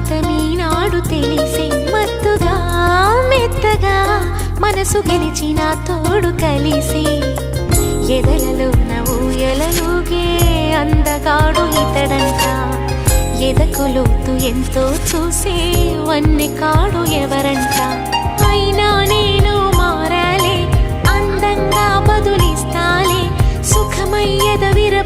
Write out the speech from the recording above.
అమృతమీనాడు తెలిసే మత్తుగా మెత్తగా మనసు గెలిచిన తోడు కలిసి ఎదలలో ఊయలలుగే అందగాడు ఇతడంట ఎదకు లోతు ఎంతో చూసే వన్నె కాడు ఎవరంట అయినా నేను మారాలే అందంగా బదులిస్తాలే సుఖమయ్యద విర